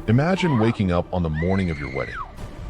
Imagine waking up on the morning of your wedding,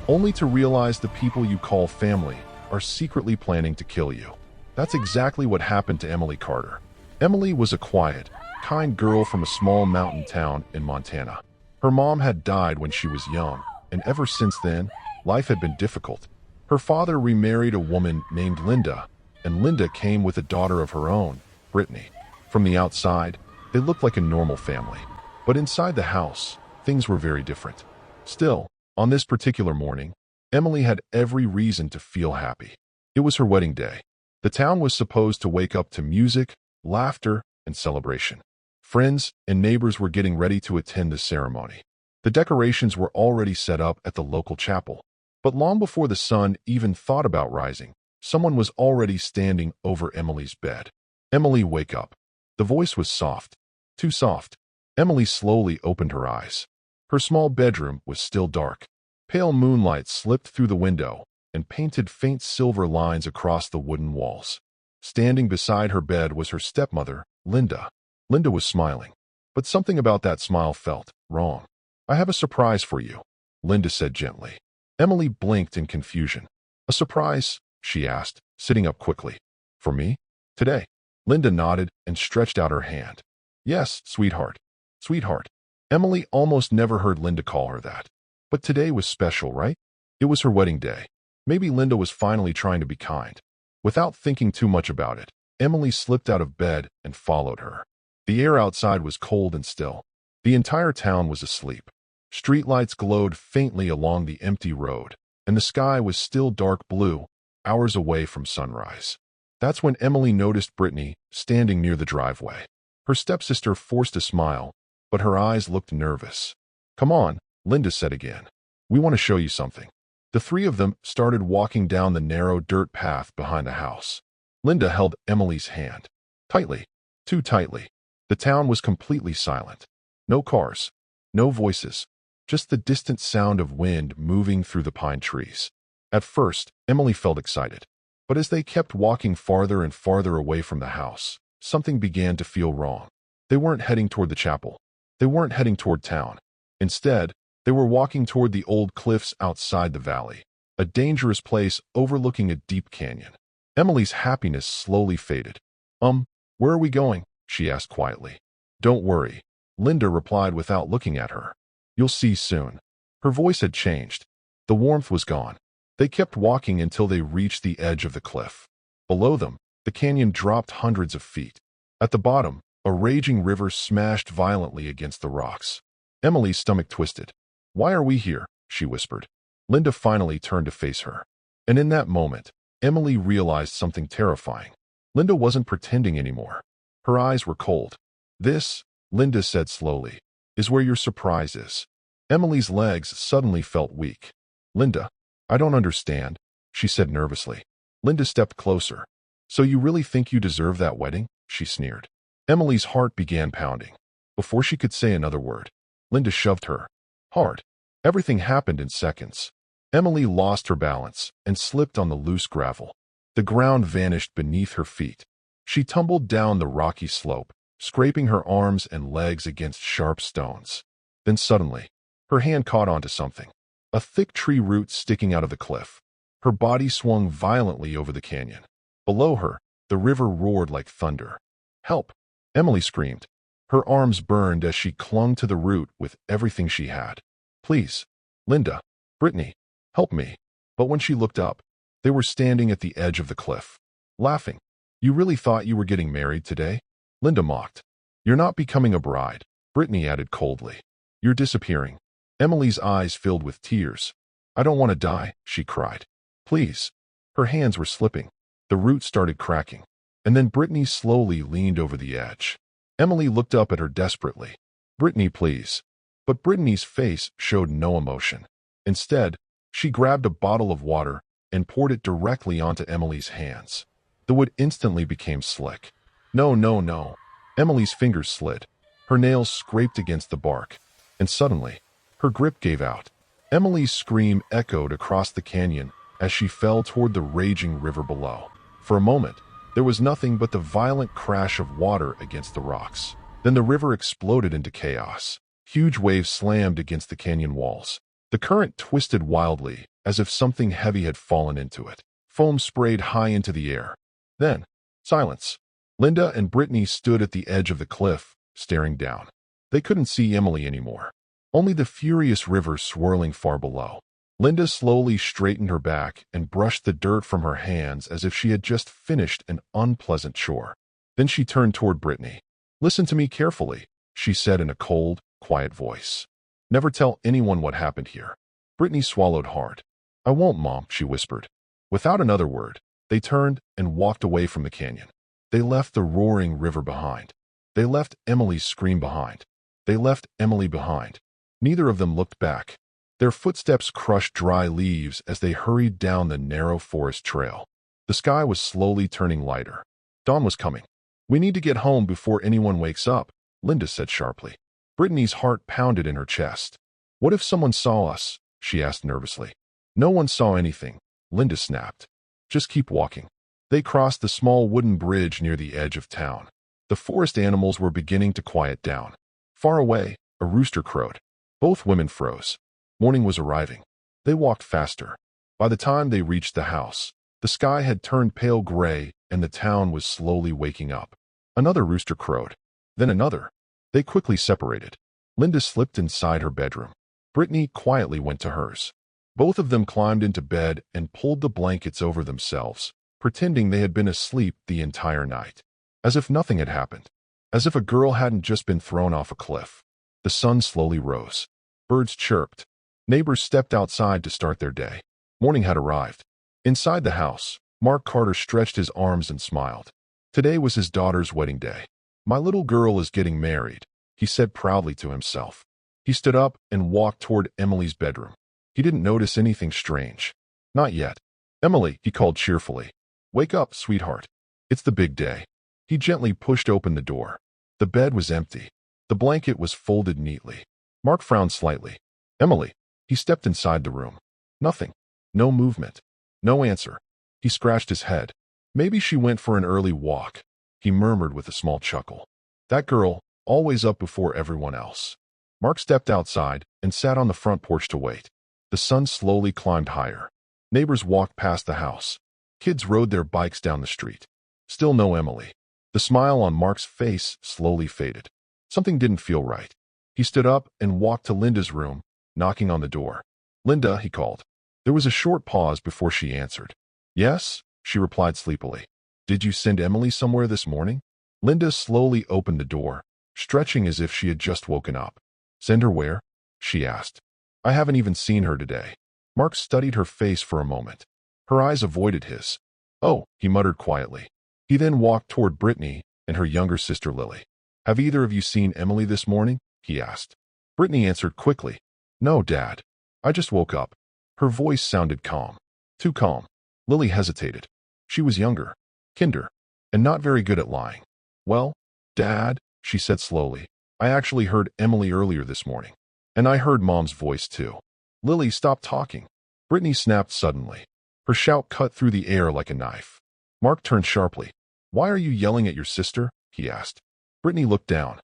only to realize the people you call family are secretly planning to kill you. That's exactly what happened to Emily Carter. Emily was a quiet, kind girl from a small mountain town in Montana. Her mom had died when she was young, and ever since then, life had been difficult. Her father remarried a woman named Linda, and Linda came with a daughter of her own, Brittany. From the outside, they looked like a normal family. But inside the house, things were very different. Still, on this particular morning, Emily had every reason to feel happy. It was her wedding day. The town was supposed to wake up to music, laughter, and celebration. Friends and neighbors were getting ready to attend the ceremony. The decorations were already set up at the local chapel. But long before the sun even thought about rising, someone was already standing over Emily's bed. "Emily, wake up." The voice was soft, too soft. Emily slowly opened her eyes. Her small bedroom was still dark. Pale moonlight slipped through the window and painted faint silver lines across the wooden walls. Standing beside her bed was her stepmother, Linda. Linda was smiling, but something about that smile felt wrong. "I have a surprise for you," Linda said gently. Emily blinked in confusion. "A surprise?" she asked, sitting up quickly. "For me? Today?" Linda nodded and stretched out her hand. "Yes, sweetheart. Sweetheart." Emily almost never heard Linda call her that. But today was special, right? It was her wedding day. Maybe Linda was finally trying to be kind. Without thinking too much about it, Emily slipped out of bed and followed her. The air outside was cold and still. The entire town was asleep. Streetlights glowed faintly along the empty road, and the sky was still dark blue, hours away from sunrise. That's when Emily noticed Brittany standing near the driveway. Her stepsister forced a smile, but her eyes looked nervous. "Come on," Linda said again. "We want to show you something." The three of them started walking down the narrow dirt path behind the house. Linda held Emily's hand. Tightly, too tightly. The town was completely silent. No cars, no voices, just the distant sound of wind moving through the pine trees. At first, Emily felt excited. But as they kept walking farther and farther away from the house, something began to feel wrong. They weren't heading toward the chapel. They weren't heading toward town. Instead, they were walking toward the old cliffs outside the valley, a dangerous place overlooking a deep canyon. Emily's happiness slowly faded. Where are we going?" she asked quietly. "Don't worry," Linda replied without looking at her. "You'll see soon." Her voice had changed. The warmth was gone. They kept walking until they reached the edge of the cliff. Below them, the canyon dropped hundreds of feet. At the bottom, a raging river smashed violently against the rocks. Emily's stomach twisted. "Why are we here?" she whispered. Linda finally turned to face her. And in that moment, Emily realized something terrifying. Linda wasn't pretending anymore. Her eyes were cold. "This," Linda said slowly, "is where your surprise is." Emily's legs suddenly felt weak. "Linda, I don't understand," she said nervously. Linda stepped closer. "So you really think you deserve that wedding?" she sneered. Emily's heart began pounding. Before she could say another word, Linda shoved her hard. Everything happened in seconds. Emily lost her balance and slipped on the loose gravel. The ground vanished beneath her feet. She tumbled down the rocky slope, scraping her arms and legs against sharp stones. Then suddenly, her hand caught onto something, a thick tree root sticking out of the cliff. Her body swung violently over the canyon. Below her, the river roared like thunder. "Help!" Emily screamed. Her arms burned as she clung to the root with everything she had. "Please, Linda, Brittany, help me." But when she looked up, they were standing at the edge of the cliff, laughing. "You really thought you were getting married today?" Linda mocked. "You're not becoming a bride," Brittany added coldly. "You're disappearing." Emily's eyes filled with tears. "I don't want to die," she cried. "Please." Her hands were slipping. The root started cracking. And then Brittany slowly leaned over the edge. Emily looked up at her desperately. "Brittany, please." But Brittany's face showed no emotion. Instead, she grabbed a bottle of water and poured it directly onto Emily's hands. The wood instantly became slick. "No, no, no." Emily's fingers slid. Her nails scraped against the bark. And suddenly, her grip gave out. Emily's scream echoed across the canyon as she fell toward the raging river below. For a moment, there was nothing but the violent crash of water against the rocks. Then the river exploded into chaos. Huge waves slammed against the canyon walls. The current twisted wildly, as if something heavy had fallen into it. Foam sprayed high into the air. Then, silence. Linda and Brittany stood at the edge of the cliff, staring down. They couldn't see Emily anymore. Only the furious river swirling far below. Linda slowly straightened her back and brushed the dirt from her hands as if she had just finished an unpleasant chore. Then she turned toward Brittany. "Listen to me carefully," she said in a cold, quiet voice. "Never tell anyone what happened here." Brittany swallowed hard. "I won't, Mom," she whispered. Without another word, they turned and walked away from the canyon. They left the roaring river behind. They left Emily's scream behind. They left Emily behind. Neither of them looked back. Their footsteps crushed dry leaves as they hurried down the narrow forest trail. The sky was slowly turning lighter. Dawn was coming. "We need to get home before anyone wakes up," Linda said sharply. Brittany's heart pounded in her chest. "What if someone saw us?" she asked nervously. "No one saw anything," Linda snapped. "Just keep walking." They crossed the small wooden bridge near the edge of town. The forest animals were beginning to quiet down. Far away, a rooster crowed. Both women froze. Morning was arriving. They walked faster. By the time they reached the house, the sky had turned pale gray and the town was slowly waking up. Another rooster crowed. Then another. They quickly separated. Linda slipped inside her bedroom. Brittany quietly went to hers. Both of them climbed into bed and pulled the blankets over themselves, pretending they had been asleep the entire night. As if nothing had happened. As if a girl hadn't just been thrown off a cliff. The sun slowly rose. Birds chirped. Neighbors stepped outside to start their day. Morning had arrived. Inside the house, Mark Carter stretched his arms and smiled. Today was his daughter's wedding day. "My little girl is getting married," he said proudly to himself. He stood up and walked toward Emily's bedroom. He didn't notice anything strange. Not yet. "Emily," he called cheerfully. "Wake up, sweetheart. It's the big day." He gently pushed open the door. The bed was empty. The blanket was folded neatly. Mark frowned slightly. "Emily." He stepped inside the room. Nothing. No movement. No answer. He scratched his head. "Maybe she went for an early walk," he murmured with a small chuckle. "That girl, always up before everyone else." Mark stepped outside and sat on the front porch to wait. The sun slowly climbed higher. Neighbors walked past the house. Kids rode their bikes down the street. Still no Emily. The smile on Mark's face slowly faded. Something didn't feel right. He stood up and walked to Linda's room, knocking on the door. "Linda," he called. There was a short pause before she answered. "Yes," she replied sleepily. "Did you send Emily somewhere this morning?" Linda slowly opened the door, stretching as if she had just woken up. "Send her where?" she asked. "I haven't even seen her today." Mark studied her face for a moment. Her eyes avoided his. "Oh," he muttered quietly. He then walked toward Brittany and her younger sister Lily. "Have either of you seen Emily this morning?" he asked. Brittany answered quickly. "No, Dad. I just woke up." Her voice sounded calm. Too calm. Lily hesitated. She was younger, kinder, and not very good at lying. "Well, Dad," she said slowly, "I actually heard Emily earlier this morning. And I heard Mom's voice too." "Lily, stop talking." Brittany snapped suddenly. Her shout cut through the air like a knife. Mark turned sharply. "Why are you yelling at your sister?" he asked. Brittany looked down.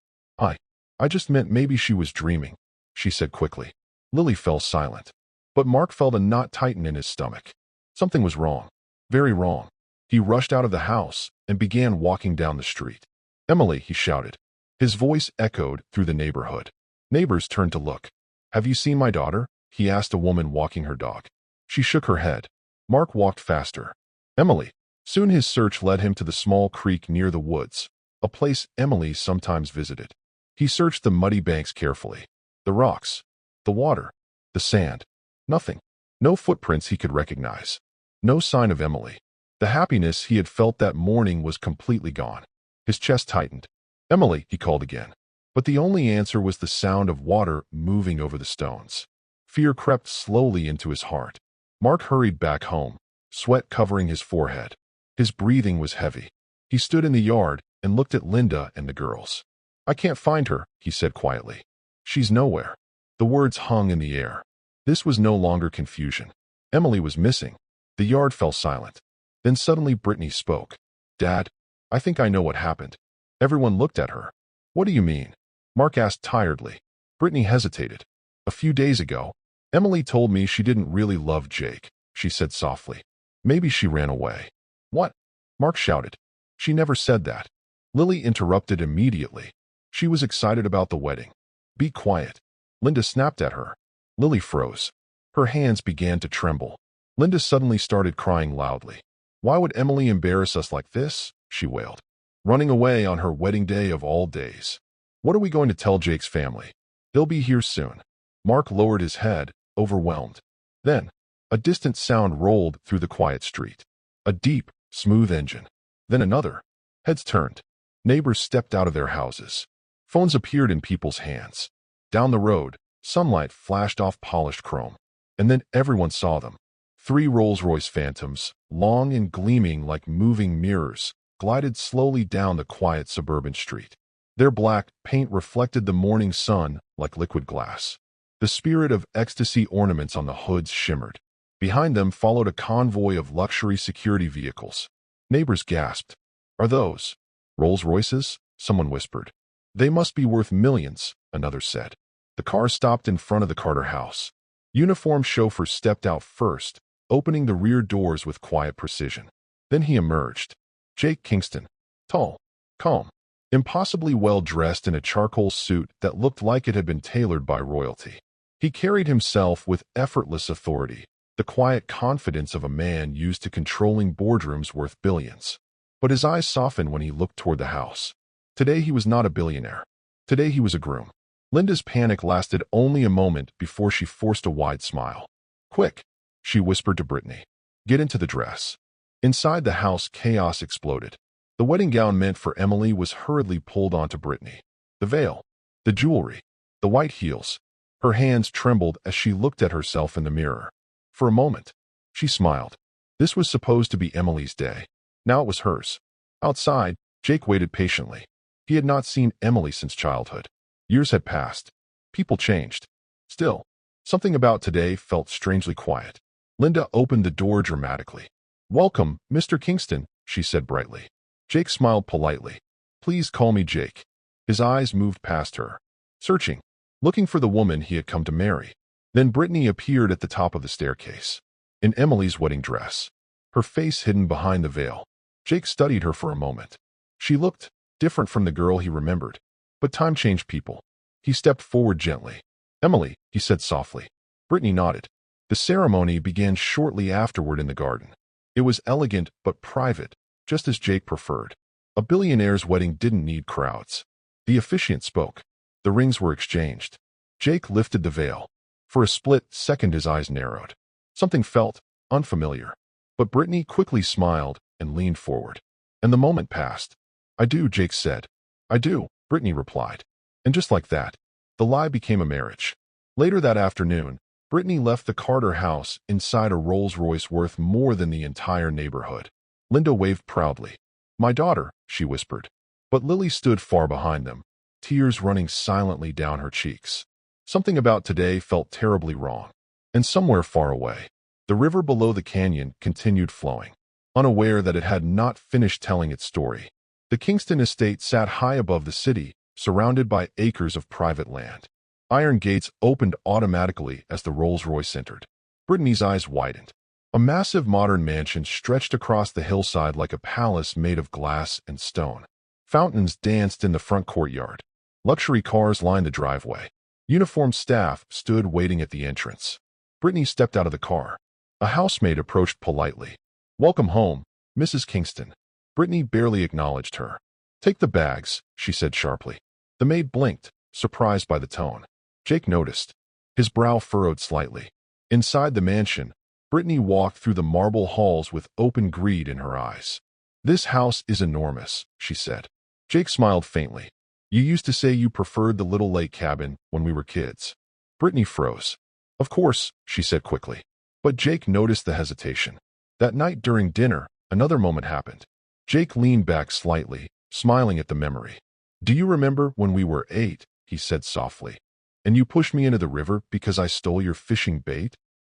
I just meant maybe she was dreaming," she said quickly. Lily fell silent. But Mark felt a knot tighten in his stomach. Something was wrong. Very wrong. He rushed out of the house and began walking down the street. "Emily," he shouted. His voice echoed through the neighborhood. Neighbors turned to look. "Have you seen my daughter?" he asked a woman walking her dog. She shook her head. Mark walked faster. "Emily." Soon his search led him to the small creek near the woods, a place Emily sometimes visited. He searched the muddy banks carefully. The rocks, the water, the sand. Nothing. No footprints he could recognize. No sign of Emily. The happiness he had felt that morning was completely gone. His chest tightened. "Emily," he called again. But the only answer was the sound of water moving over the stones. Fear crept slowly into his heart. Mark hurried back home, sweat covering his forehead. His breathing was heavy. He stood in the yard and looked at Linda and the girls. "I can't find her," he said quietly. "She's nowhere." The words hung in the air. This was no longer confusion. Emily was missing. The yard fell silent. Then suddenly Brittany spoke. "Dad, I think I know what happened." Everyone looked at her. "What do you mean?" Mark asked tiredly. Brittany hesitated. A few days ago, Emily told me she didn't really love Jake, she said softly. Maybe she ran away. What? Mark shouted. She never said that. Lily interrupted immediately. She was excited about the wedding. Be quiet. Linda snapped at her. Lily froze. Her hands began to tremble. Linda suddenly started crying loudly. Why would Emily embarrass us like this? She wailed. Running away on her wedding day of all days. What are we going to tell Jake's family? They'll be here soon. Mark lowered his head, overwhelmed. Then, a distant sound rolled through the quiet street. A deep, smooth engine. Then another. Heads turned. Neighbors stepped out of their houses. Phones appeared in people's hands. Down the road, sunlight flashed off polished chrome. And then everyone saw them. 3 Rolls-Royce Phantoms, long and gleaming like moving mirrors, glided slowly down the quiet suburban street. Their black paint reflected the morning sun like liquid glass. The spirit of ecstasy ornaments on the hoods shimmered. Behind them followed a convoy of luxury security vehicles. Neighbors gasped. Are those Rolls-Royces? Someone whispered. They must be worth millions, another said. The car stopped in front of the Carter house. Uniformed chauffeur stepped out first, opening the rear doors with quiet precision. Then he emerged. Jake Kingston. Tall, calm, impossibly well-dressed in a charcoal suit that looked like it had been tailored by royalty. He carried himself with effortless authority, the quiet confidence of a man used to controlling boardrooms worth billions. But his eyes softened when he looked toward the house. Today he was not a billionaire. Today he was a groom. Linda's panic lasted only a moment before she forced a wide smile. Quick, she whispered to Brittany. Get into the dress. Inside the house, chaos exploded. The wedding gown meant for Emily was hurriedly pulled onto Brittany. The veil, the jewelry, the white heels. Her hands trembled as she looked at herself in the mirror. For a moment, she smiled. This was supposed to be Emily's day. Now it was hers. Outside, Jake waited patiently. He had not seen Emily since childhood. Years had passed. People changed. Still, something about today felt strangely quiet. Linda opened the door dramatically. Welcome, Mr. Kingston, she said brightly. Jake smiled politely. Please call me Jake. His eyes moved past her, searching, looking for the woman he had come to marry. Then Brittany appeared at the top of the staircase, in Emily's wedding dress, her face hidden behind the veil. Jake studied her for a moment. She looked different from the girl he remembered, but time changed people. He stepped forward gently. Emily, he said softly. Brittany nodded. The ceremony began shortly afterward in the garden. It was elegant but private, just as Jake preferred. A billionaire's wedding didn't need crowds. The officiant spoke. The rings were exchanged. Jake lifted the veil. For a split second his eyes narrowed. Something felt unfamiliar. But Brittany quickly smiled and leaned forward. And the moment passed. I do, Jake said. I do, Brittany replied. And just like that, the lie became a marriage. Later that afternoon, Brittany left the Carter house inside a Rolls-Royce worth more than the entire neighborhood. Linda waved proudly. My daughter, she whispered. But Lily stood far behind them, tears running silently down her cheeks. Something about today felt terribly wrong. And somewhere far away, the river below the canyon continued flowing, unaware that it had not finished telling its story. The Kingston estate sat high above the city, surrounded by acres of private land. Iron gates opened automatically as the Rolls-Royce entered. Brittany's eyes widened. A massive modern mansion stretched across the hillside like a palace made of glass and stone. Fountains danced in the front courtyard. Luxury cars lined the driveway. Uniformed staff stood waiting at the entrance. Brittany stepped out of the car. A housemaid approached politely. Welcome home, Mrs. Kingston. Brittany barely acknowledged her. Take the bags, she said sharply. The maid blinked, surprised by the tone. Jake noticed. His brow furrowed slightly. Inside the mansion, Brittany walked through the marble halls with open greed in her eyes. This house is enormous, she said. Jake smiled faintly. You used to say you preferred the little lake cabin when we were kids. Brittany froze. Of course, she said quickly. But Jake noticed the hesitation. That night during dinner, another moment happened. Jake leaned back slightly, smiling at the memory. Do you remember when we were 8, he said softly, and you pushed me into the river because I stole your fishing bait?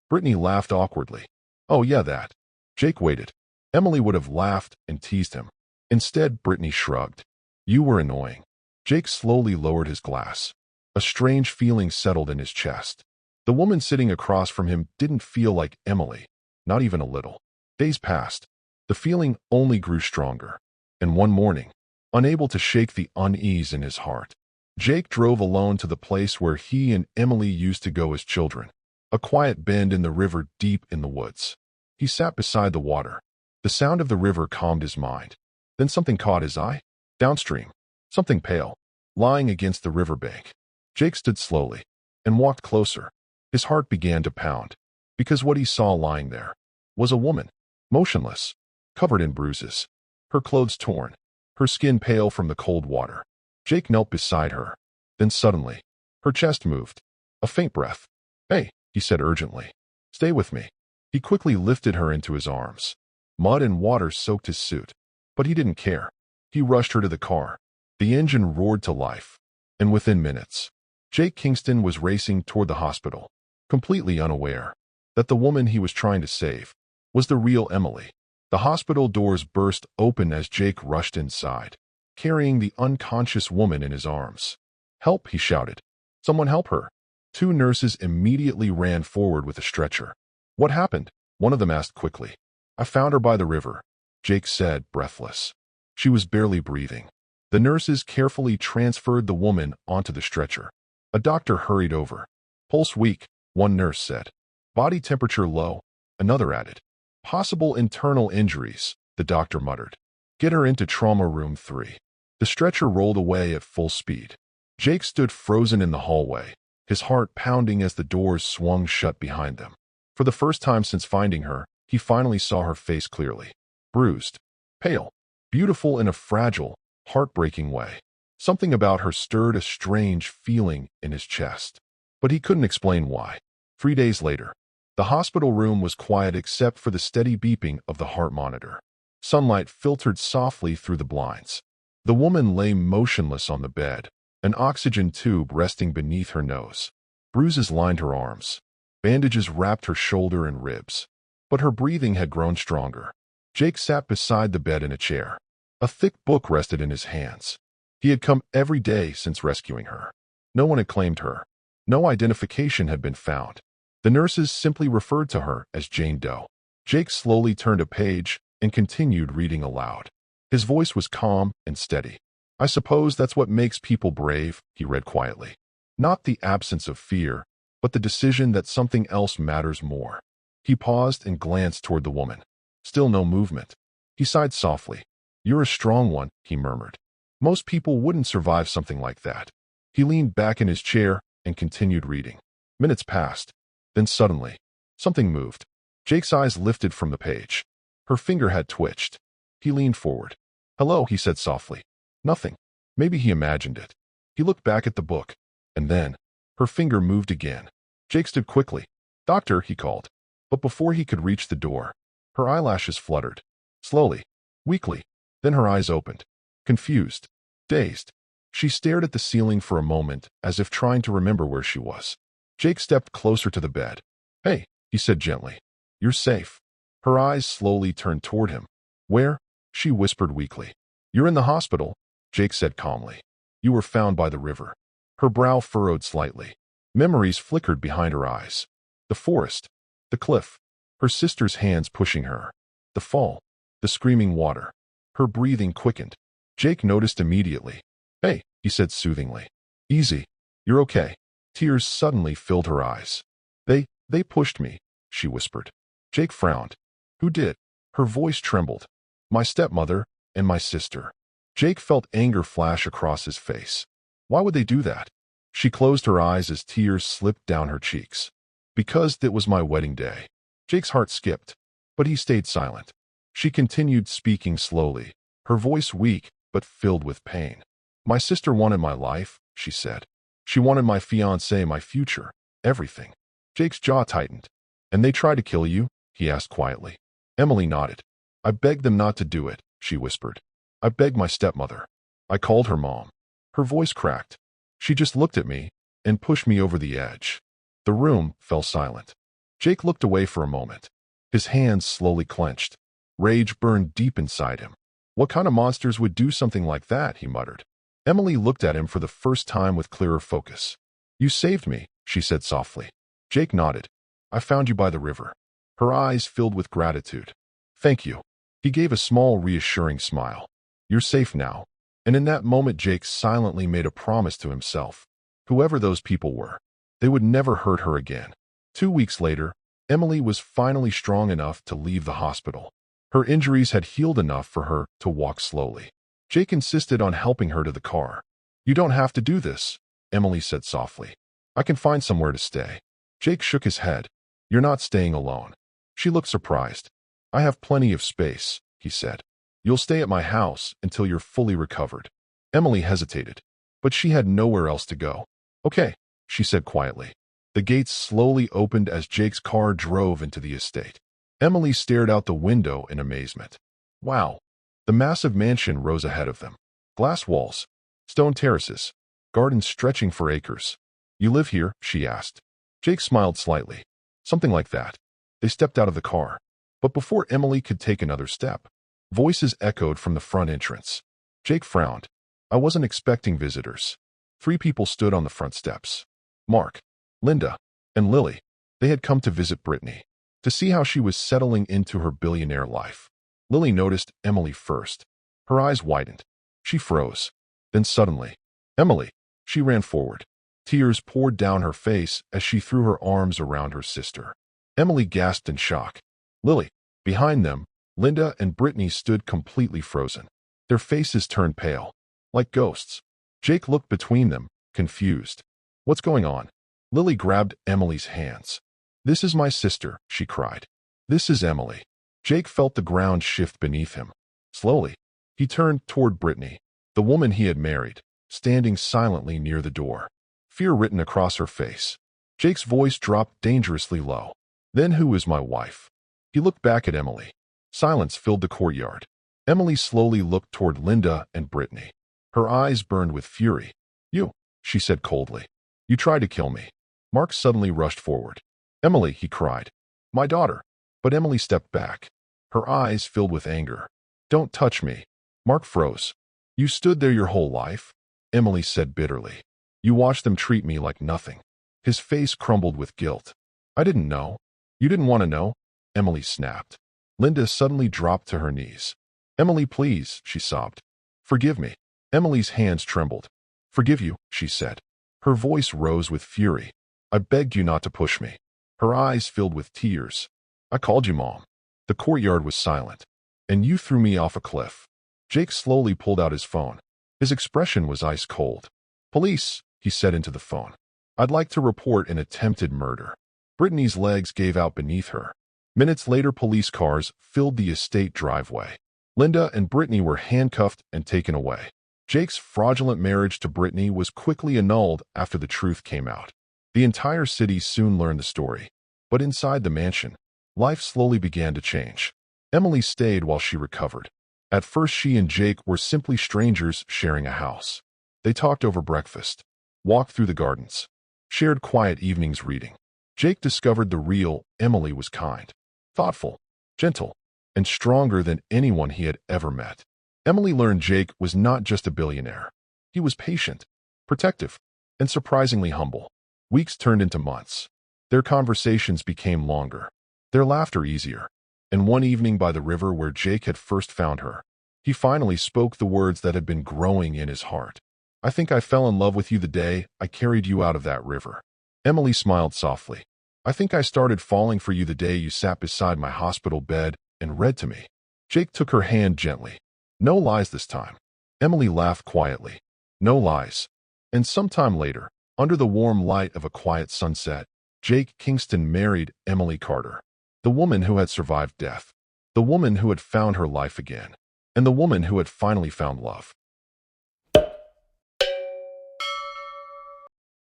Brittany laughed awkwardly. Oh yeah, that. Jake waited. Emily would have laughed and teased him. Instead, Brittany shrugged. You were annoying. Jake slowly lowered his glass. A strange feeling settled in his chest. The woman sitting across from him didn't feel like Emily, not even a little. Days passed. The feeling only grew stronger. And one morning, unable to shake the unease in his heart, Jake drove alone to the place where he and Emily used to go as children, a quiet bend in the river deep in the woods. He sat beside the water. The sound of the river calmed his mind. Then something caught his eye. Downstream, something pale, lying against the riverbank. Jake stood slowly and walked closer. His heart began to pound, because what he saw lying there was a woman, motionless, covered in bruises, her clothes torn, her skin pale from the cold water. Jake knelt beside her. Then suddenly, her chest moved. A faint breath. "Hey," he said urgently. "Stay with me." He quickly lifted her into his arms. Mud and water soaked his suit, but he didn't care. He rushed her to the car. The engine roared to life, and within minutes, Jake Kingston was racing toward the hospital, completely unaware that the woman he was trying to save was the real Emily. The hospital doors burst open as Jake rushed inside, carrying the unconscious woman in his arms. "Help!" he shouted. "Someone help her!" Two nurses immediately ran forward with a stretcher. "What happened?" one of them asked quickly. "I found her by the river," Jake said, breathless. She was barely breathing. The nurses carefully transferred the woman onto the stretcher. A doctor hurried over. "Pulse weak," one nurse said. "Body temperature low," another added. "Possible internal injuries," the doctor muttered. "Get her into trauma room 3. The stretcher rolled away at full speed. Jake stood frozen in the hallway, his heart pounding as the doors swung shut behind them. For the first time since finding her, he finally saw her face clearly. Bruised, pale, beautiful in a fragile, heartbreaking way. Something about her stirred a strange feeling in his chest, but he couldn't explain why. 3 days later, the hospital room was quiet except for the steady beeping of the heart monitor. Sunlight filtered softly through the blinds. The woman lay motionless on the bed, an oxygen tube resting beneath her nose. Bruises lined her arms. Bandages wrapped her shoulder and ribs. But her breathing had grown stronger. Jake sat beside the bed in a chair. A thick book rested in his hands. He had come every day since rescuing her. No one had claimed her. No identification had been found. The nurses simply referred to her as Jane Doe. Jake slowly turned a page and continued reading aloud. His voice was calm and steady. "I suppose that's what makes people brave," he read quietly. "Not the absence of fear, but the decision that something else matters more." He paused and glanced toward the woman. Still no movement. He sighed softly. "You're a strong one," he murmured. "Most people wouldn't survive something like that." He leaned back in his chair and continued reading. Minutes passed. Then suddenly, something moved. Jake's eyes lifted from the page. Her finger had twitched. He leaned forward. "Hello," he said softly. Nothing. Maybe he imagined it. He looked back at the book, and then her finger moved again. Jake stood quickly. "Doctor," he called. But before he could reach the door, her eyelashes fluttered. Slowly, weakly. Then her eyes opened. Confused, dazed. She stared at the ceiling for a moment, as if trying to remember where she was. Jake stepped closer to the bed. "Hey," he said gently. "You're safe." Her eyes slowly turned toward him. "Where?" she whispered weakly. "You're in the hospital," Jake said calmly. "You were found by the river." Her brow furrowed slightly. Memories flickered behind her eyes. The forest, the cliff, her sister's hands pushing her, the fall, the screaming water. Her breathing quickened. Jake noticed immediately. "Hey," he said soothingly. "Easy. You're okay." Tears suddenly filled her eyes. They pushed me," she whispered. Jake frowned. "Who did?" Her voice trembled. "My stepmother and my sister." Jake felt anger flash across his face. Why would they do that? She closed her eyes as tears slipped down her cheeks. "Because it was my wedding day." Jake's heart skipped, but he stayed silent. She continued speaking slowly, her voice weak but filled with pain. "My sister wanted my life," she said. "She wanted my fiancé, my future, everything." Jake's jaw tightened. "And they tried to kill you?" he asked quietly. Emily nodded. "I begged them not to do it," she whispered. "I begged my stepmother. I called her mom." Her voice cracked. "She just looked at me and pushed me over the edge." The room fell silent. Jake looked away for a moment. His hands slowly clenched. Rage burned deep inside him. "What kind of monsters would do something like that?" he muttered. Emily looked at him for the first time with clearer focus. You saved me, she said softly. Jake nodded. I found you by the river. Her eyes filled with gratitude. Thank you. He gave a small, reassuring smile. You're safe now. And in that moment, Jake silently made a promise to himself. Whoever those people were, they would never hurt her again. 2 weeks later, Emily was finally strong enough to leave the hospital. Her injuries had healed enough for her to walk slowly. Jake insisted on helping her to the car. You don't have to do this, Emily said softly. I can find somewhere to stay. Jake shook his head. You're not staying alone. She looked surprised. I have plenty of space, he said. You'll stay at my house until you're fully recovered. Emily hesitated, but she had nowhere else to go. Okay, she said quietly. The gates slowly opened as Jake's car drove into the estate. Emily stared out the window in amazement. Wow! The massive mansion rose ahead of them. Glass walls, stone terraces, gardens stretching for acres. You live here? She asked. Jake smiled slightly. Something like that. They stepped out of the car. But before Emily could take another step, voices echoed from the front entrance. Jake frowned. I wasn't expecting visitors. 3 people stood on the front steps. Mark, Linda, and Lily. They had come to visit Brittany, to see how she was settling into her billionaire life. Lily noticed Emily first. Her eyes widened. She froze. Then suddenly, Emily! She ran forward. Tears poured down her face as she threw her arms around her sister. Emily gasped in shock. Lily! Behind them, Linda and Brittany stood completely frozen. Their faces turned pale, like ghosts. Jake looked between them, confused. What's going on? Lily grabbed Emily's hands. This is my sister, she cried. This is Emily. Jake felt the ground shift beneath him. Slowly, he turned toward Brittany, the woman he had married, standing silently near the door. Fear written across her face. Jake's voice dropped dangerously low. Then who is my wife? He looked back at Emily. Silence filled the courtyard. Emily slowly looked toward Linda and Brittany. Her eyes burned with fury. You, she said coldly. You tried to kill me. Mark suddenly rushed forward. Emily, he cried. My daughter. But Emily stepped back. Her eyes filled with anger. Don't touch me. Mark froze. You stood there your whole life? Emily said bitterly. You watched them treat me like nothing. His face crumbled with guilt. I didn't know. You didn't want to know? Emily snapped. Linda suddenly dropped to her knees. Emily, please, she sobbed. Forgive me. Emily's hands trembled. Forgive you, she said. Her voice rose with fury. I begged you not to push me. Her eyes filled with tears. I called you Mom. The courtyard was silent. And you threw me off a cliff. Jake slowly pulled out his phone. His expression was ice cold. Police, he said into the phone. I'd like to report an attempted murder. Brittany's legs gave out beneath her. Minutes later, police cars filled the estate driveway. Linda and Brittany were handcuffed and taken away. Jake's fraudulent marriage to Brittany was quickly annulled after the truth came out. The entire city soon learned the story. But inside the mansion, life slowly began to change. Emily stayed while she recovered. At first, she and Jake were simply strangers sharing a house. They talked over breakfast, walked through the gardens, shared quiet evenings reading. Jake discovered the real Emily was kind, thoughtful, gentle, and stronger than anyone he had ever met. Emily learned Jake was not just a billionaire. He was patient, protective, and surprisingly humble. Weeks turned into months. Their conversations became longer, their laughter easier. And one evening by the river where Jake had first found her, he finally spoke the words that had been growing in his heart. I think I fell in love with you the day I carried you out of that river. Emily smiled softly. I think I started falling for you the day you sat beside my hospital bed and read to me. Jake took her hand gently. No lies this time. Emily laughed quietly. No lies. And sometime later, under the warm light of a quiet sunset, Jake Kingston married Emily Carter, the woman who had survived death, the woman who had found her life again, and the woman who had finally found love.